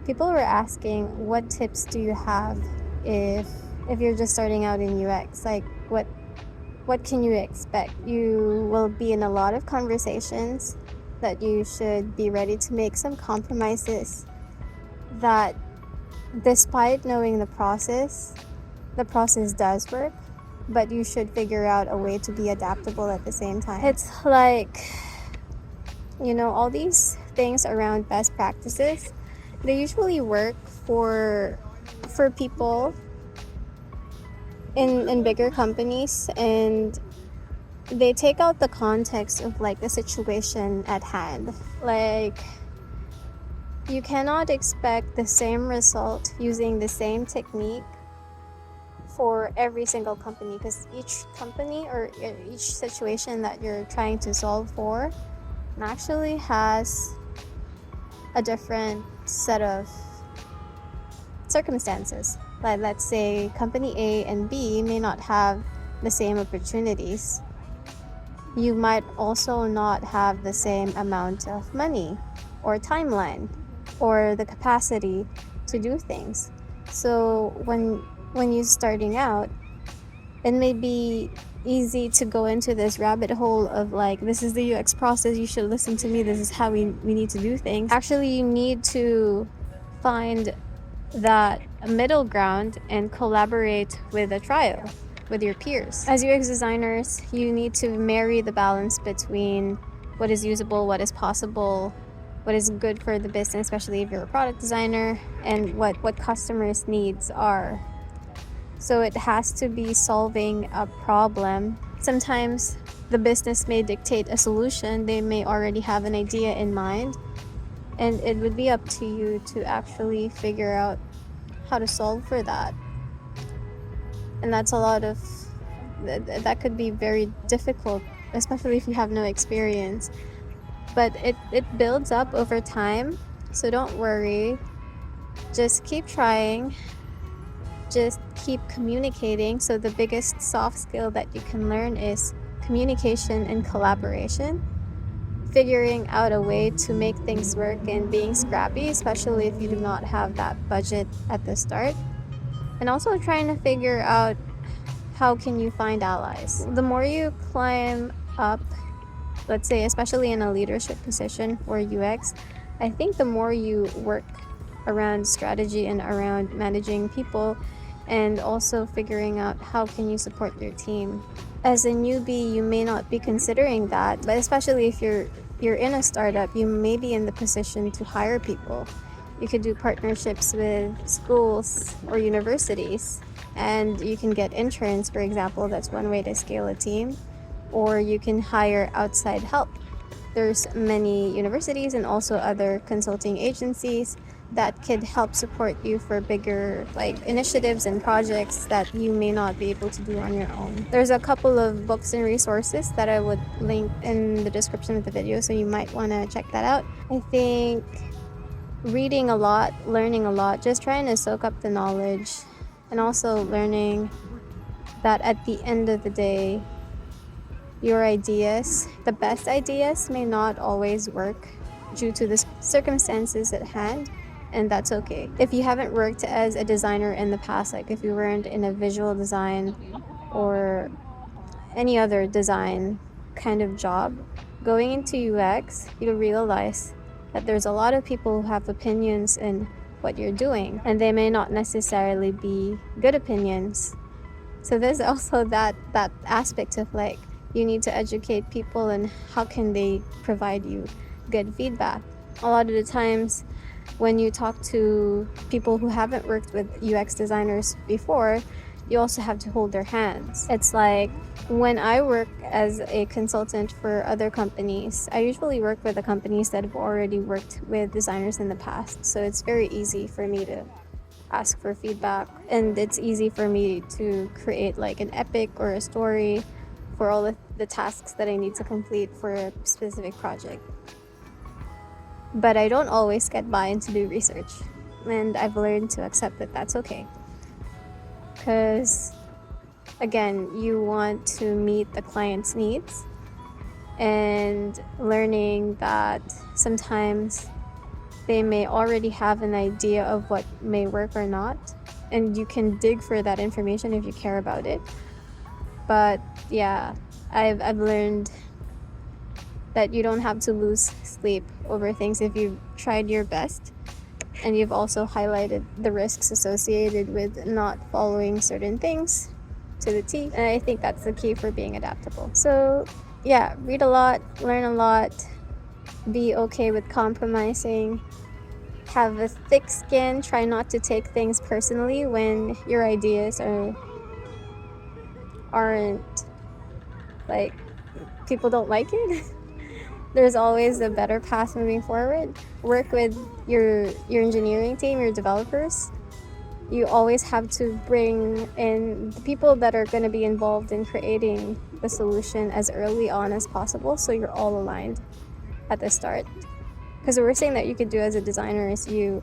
People were asking, what tips do you have if you're just starting out in UX? Like, what can you expect? You will be in a lot of conversations that you should be ready to make some compromises, that despite knowing the process does work, but you should figure out a way to be adaptable at the same time. It's like, all these things around best practices, they usually work for people in bigger companies, and they take out the context of like the situation at hand. Like, you cannot expect the same result using the same technique for every single company, because each company or each situation that you're trying to solve for actually has a different set of circumstances. Like, let's say company A and B may not have the same opportunities. You might also not have the same amount of money or timeline or the capacity to do things. So when you're starting out, it may be easy to go into this rabbit hole of like, this is the UX process, you should listen to me, this is how we need to do things. Actually, you need to find that middle ground and collaborate with a trio with your peers. As UX designers, you need to marry the balance between what is usable, what is possible, what is good for the business, especially if you're a product designer, and what customers' needs are. So it has to be solving a problem. Sometimes the business may dictate a solution. They may already have an idea in mind, and it would be up to you to actually figure out how to solve for that. And that's a lot of, that could be very difficult, especially if you have no experience. But it builds up over time, so don't worry. Just keep trying. Just keep communicating. So the biggest soft skill that you can learn is communication and collaboration. Figuring out a way to make things work and being scrappy, especially if you do not have that budget at the start. And also trying to figure out how can you find allies. The more you climb up, let's say especially in a leadership position for UX, I think the more you work around strategy and around managing people, and also figuring out how can you support your team. As a newbie, you may not be considering that, but especially if you're in a startup, you may be in the position to hire people. You could do partnerships with schools or universities, and you can get interns, for example. That's one way to scale a team. Or you can hire outside help. There's many universities and also other consulting agencies that could help support you for bigger initiatives and projects that you may not be able to do on your own. There's a couple of books and resources that I would link in the description of the video, so you might want to check that out. I think reading a lot, learning a lot, just trying to soak up the knowledge, and also learning that at the end of the day, your ideas, the best ideas, may not always work due to the circumstances at hand, and that's okay. If you haven't worked as a designer in the past, like if you weren't in a visual design or any other design kind of job, going into UX, you'll realize that there's a lot of people who have opinions in what you're doing, and they may not necessarily be good opinions. So there's also that aspect of you need to educate people and how can they provide you good feedback. A lot of the times when you talk to people who haven't worked with UX designers before, you also have to hold their hands. It's like when I work as a consultant for other companies, I usually work with the companies that have already worked with designers in the past. So it's very easy for me to ask for feedback, and it's easy for me to create an epic or a story for all of the tasks that I need to complete for a specific project. But I don't always get buy-in to do research, and I've learned to accept that that's okay. Because, again, you want to meet the client's needs, and learning that sometimes they may already have an idea of what may work or not, and you can dig for that information if you care about it. But yeah, I've learned that you don't have to lose sleep over things if you've tried your best, and you've also highlighted the risks associated with not following certain things to the T. And I think that's the key for being adaptable. So yeah, read a lot, learn a lot, be okay with compromising, have a thick skin, try not to take things personally when your ideas aren't like, people don't like it. There's always a better path moving forward. Work with your engineering team, your developers. You always have to bring in the people that are going to be involved in creating the solution as early on as possible, so you're all aligned at the start. Because the worst thing that you could do as a designer is you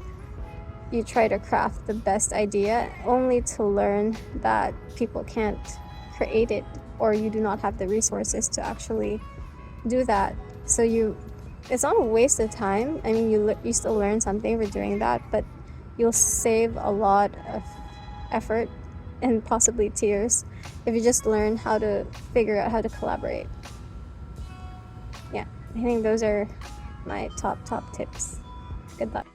try to craft the best idea only to learn that people can't create it, or you do not have the resources to actually do that. So it's not a waste of time. I mean, you still learn something for doing that, but you'll save a lot of effort and possibly tears if you just learn how to figure out how to collaborate. Yeah, I think those are my top tips. Good luck.